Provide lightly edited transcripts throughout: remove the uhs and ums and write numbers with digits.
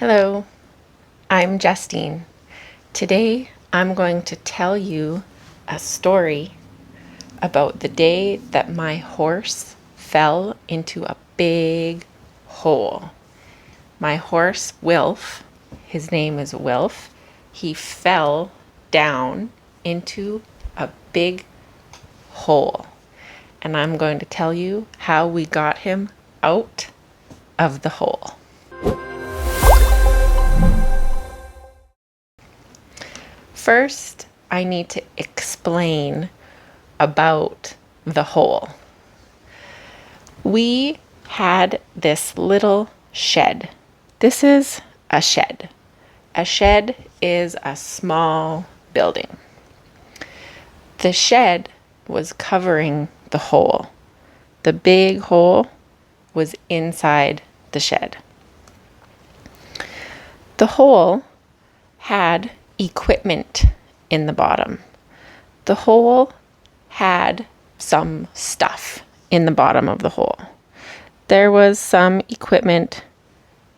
Hello, I'm Justine. Today I'm going to tell you a story about the day that my horse fell into a big hole. My horse, Wilf, his name is Wilf, he fell down into a big hole. And I'm going to tell you how we got him out of the hole. First, I need to explain about the hole. We had this little shed. This is a shed. A shed is a small building. The shed was covering the hole. The big hole was inside the shed. The hole had equipment in the bottom. The hole had some stuff in the bottom of the hole. There was some equipment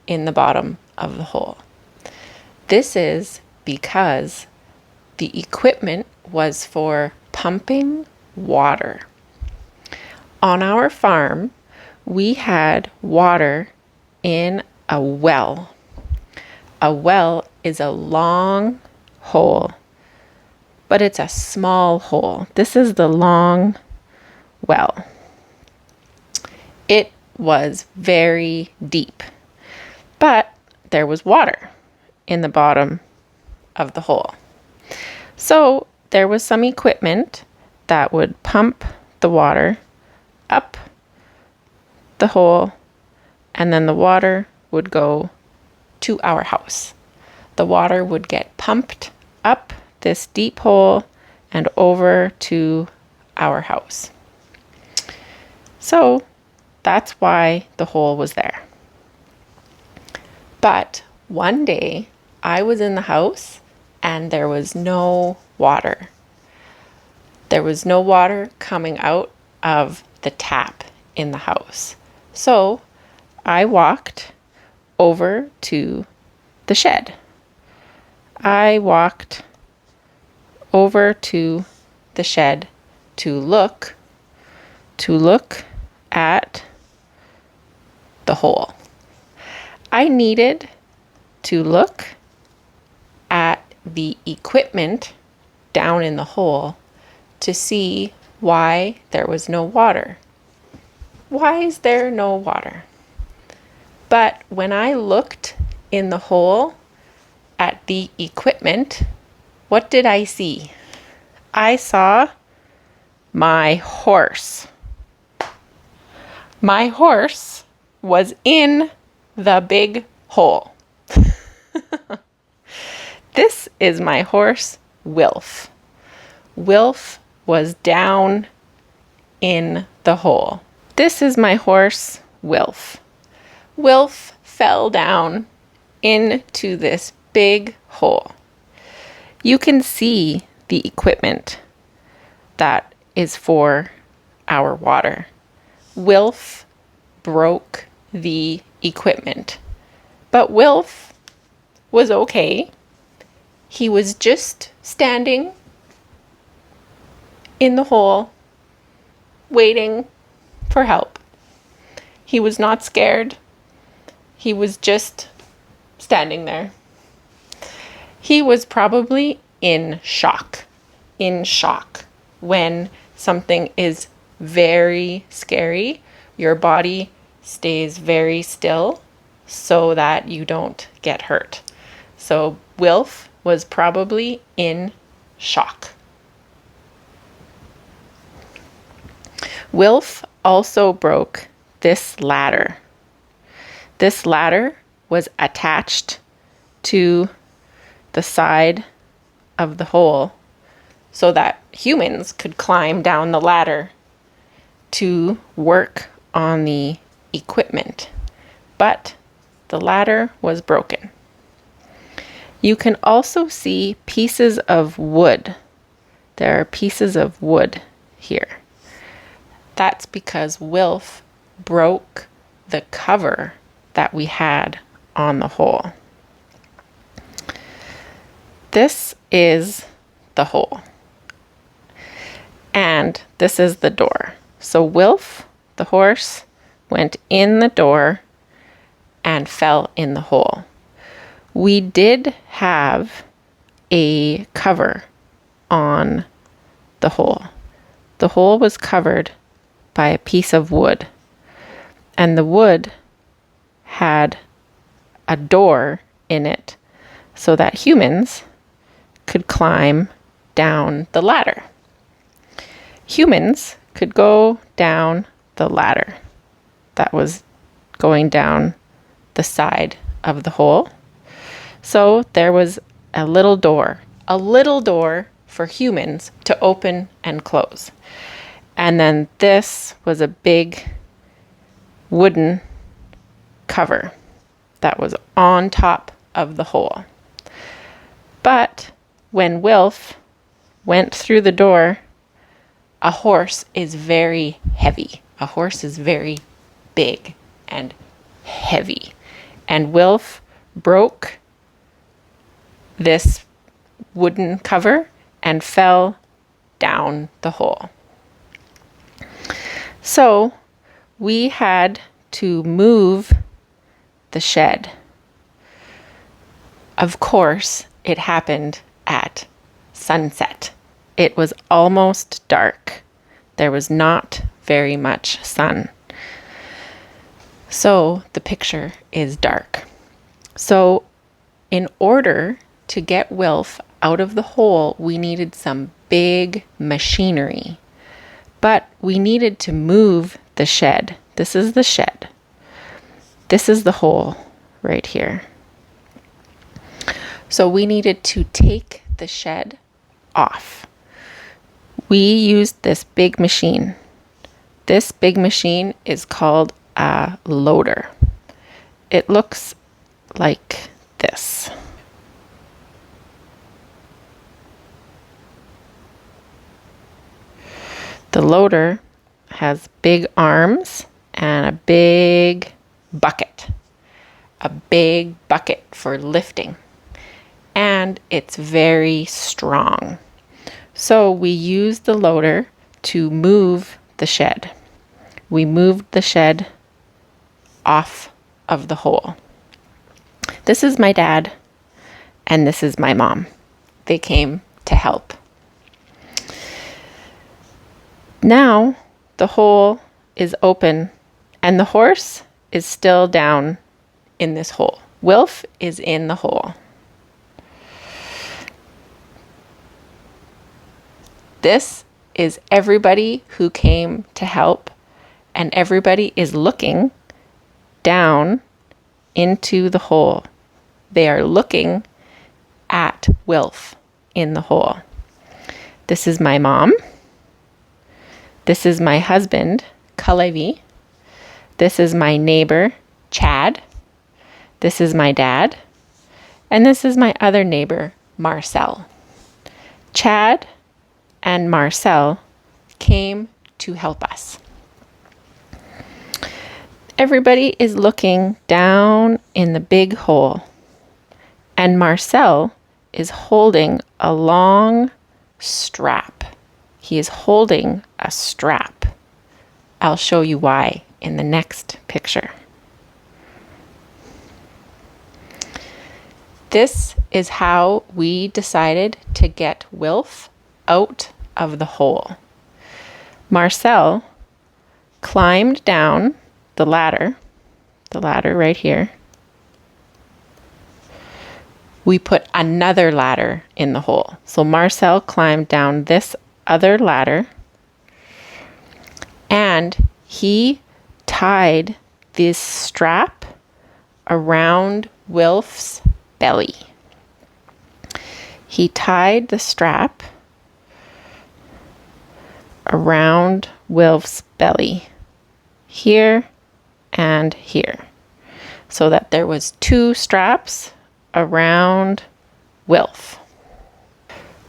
in the bottom of the hole. This is because the equipment was for pumping water. On our farm, we had water in a well. A well is a long hole, but it's a small hole. This is the long well. It was very deep, but there was water in the bottom of the hole. So there was some equipment that would pump the water up the hole, and then the water would go to our house. The water would get pumped up this deep hole and over to our house. So that's why the hole was there. But one day I was in the house and there was no water. There was no water coming out of the tap in the house. So I walked over to the shed. I walked over to the shed to look at the hole. I needed to look at the equipment down in the hole to see why there was no water. Why is there no water? But when I looked in the hole at the equipment, what did I see? I saw my horse. My horse was in the big hole. This is my horse, Wilf. Wilf was down in the hole. This is my horse, Wilf. Wilf fell down into this big hole. You can see the equipment that is for our water. Wilf broke the equipment, but Wilf was okay. He was just standing in the hole, waiting for help. He was not scared. He was just standing there. He was probably in shock. When something is very scary, your body stays very still so that you don't get hurt. So Wilf was probably in shock. Wilf also broke this ladder. This ladder was attached to the side of the hole so that humans could climb down the ladder to work on the equipment. But the ladder was broken. You can also see pieces of wood. There are pieces of wood here. That's because Wilf broke the cover that we had on the hole. This is the hole. And this is the door. So Wilf, the horse, went in the door and fell in the hole. We did have a cover on the hole. The hole was covered by a piece of wood, and the wood had a door in it so that humans could climb down the ladder. Humans could go down the ladder that was going down the side of the hole. So there was a little door for humans to open and close. And then this was a big wooden cover that was on top of the hole. But when Wilf went through the door, a horse is very heavy. A horse is very big and heavy. And Wilf broke this wooden cover and fell down the hole. So we had to move the shed. Of course, it happened at sunset. It was almost dark. There was not very much sun. So the picture is dark. So in order to get Wilf out of the hole, we needed some big machinery. But we needed to move the shed. This is the shed. This is the hole right here. So we needed to take the shed off. We used this big machine. This big machine is called a loader. It looks like this. The loader has big arms and a big bucket for lifting. And it's very strong. So we used the loader to move the shed. We moved the shed off of the hole. This is my dad, and this is my mom. They came to help. Now the hole is open, and the horse is still down in this hole. Wilf is in the hole. This is everybody who came to help, and everybody is looking down into the hole. They are looking at Wilf in the hole. This is my mom. This is my husband, Kalevi. This is my neighbor, Chad. This is my dad. And this is my other neighbor, Marcel. Chad and Marcel came to help us. Everybody is looking down in the big hole, and Marcel is holding a long strap. He is holding a strap. I'll show you why in the next picture. This is how we decided to get Wilf out of the hole. Marcel climbed down the ladder right here. We put another ladder in the hole. So Marcel climbed down this other ladder, and he tied this strap around Wilf's belly. He tied the strap around Wilf's belly, here and here, so that there was two straps around Wilf.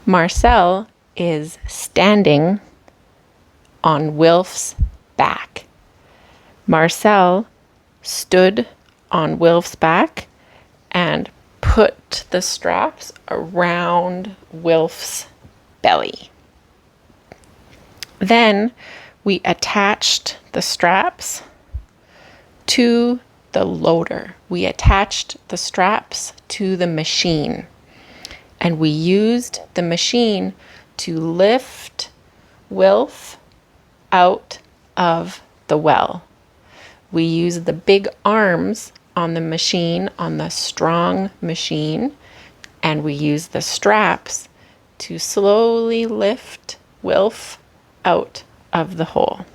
Marcel is standing on Wilf's back. Marcel stood on Wilf's back and put the straps around Wilf's belly. Then we attached the straps to the loader. We attached the straps to the machine, and we used the machine to lift Wilf out of the well. We used the big arms on the machine, on the strong machine, and we used the straps to slowly lift Wilf out of the hole.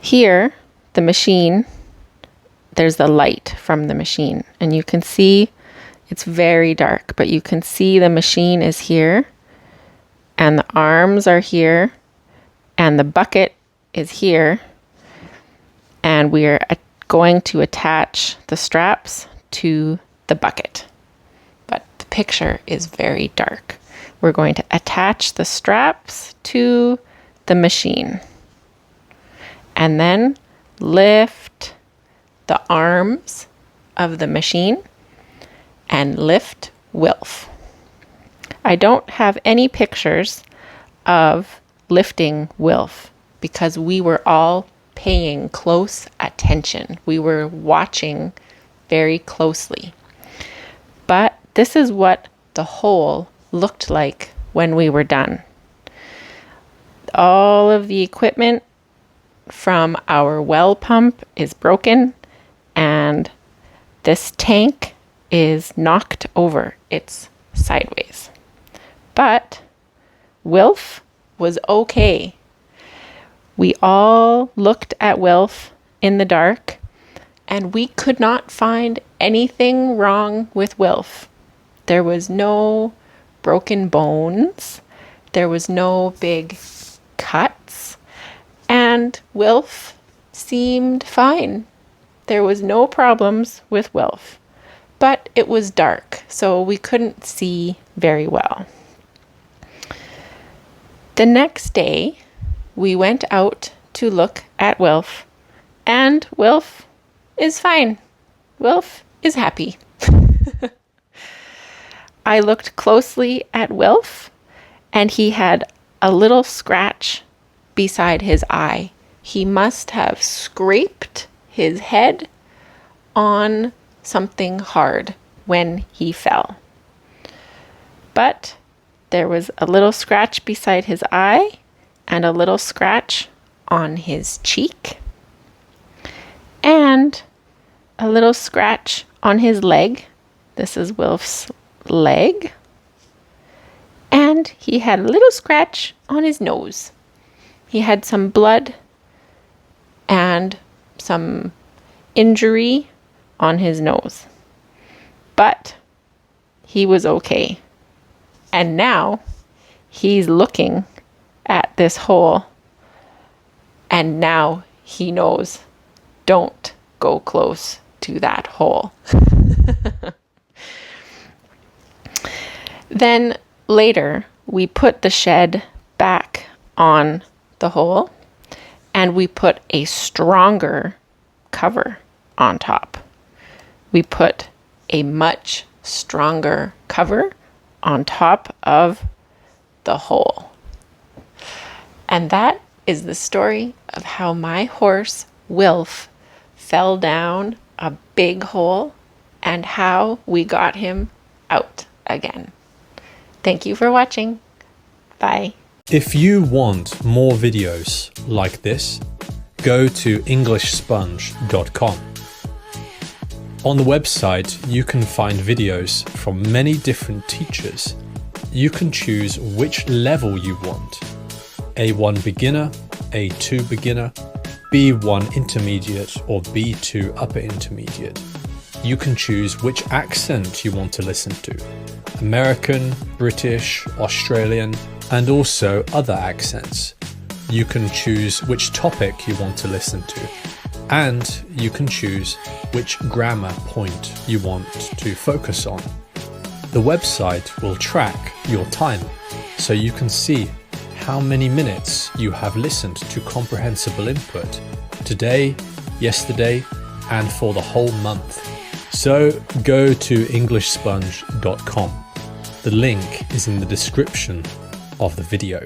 Here, the machine, there's the light from the machine, and you can see it's very dark, but you can see the machine is here, and the arms are here, and the bucket is here, and we are going to attach the straps to the bucket. But the picture is very dark. We're going to attach the straps to the machine, and then lift the arms of the machine and lift Wilf. I don't have any pictures of lifting Wilf because we were all paying close attention. We were watching very closely. But this is what the hole looked like when we were done. All of the equipment from our well pump is broken, and this tank is knocked over. It's sideways. But Wilf was okay. We all looked at Wilf in the dark, and we could not find anything wrong with Wilf. There was no broken bones. There was no big cuts. And Wilf seemed fine. There was no problems with Wilf. But it was dark, so we couldn't see very well. The next day, we went out to look at Wilf, and Wilf is fine. Wilf is happy. I looked closely at Wilf, and he had a little scratch beside his eye. He must have scraped his head on something hard when he fell. But there was a little scratch beside his eye and a little scratch on his cheek and a little scratch on his leg. This is Wilf's leg. And he had a little scratch on his nose. He had some blood and some injury on his nose. But he was okay. And now he's looking at this hole, and now he knows, don't go close to that hole. Then later, we put the shed back on the hole, and we put a stronger cover on top. We put a much stronger cover on top of the hole. And that is the story of how my horse, Wilf, fell down a big hole and how we got him out again. Thank you for watching. Bye. If you want more videos like this, go to EnglishSponge.com. On the website, you can find videos from many different teachers. You can choose which level you want. A1 beginner, A2 beginner, B1 intermediate, or B2 upper intermediate. You can choose which accent you want to listen to. American, British, Australian, and also other accents. You can choose which topic you want to listen to. And you can choose which grammar point you want to focus on. The website will track your time so you can see how many minutes you have listened to comprehensible input today, yesterday, and for the whole month. So go to EnglishSponge.com. The link is in the description of the video.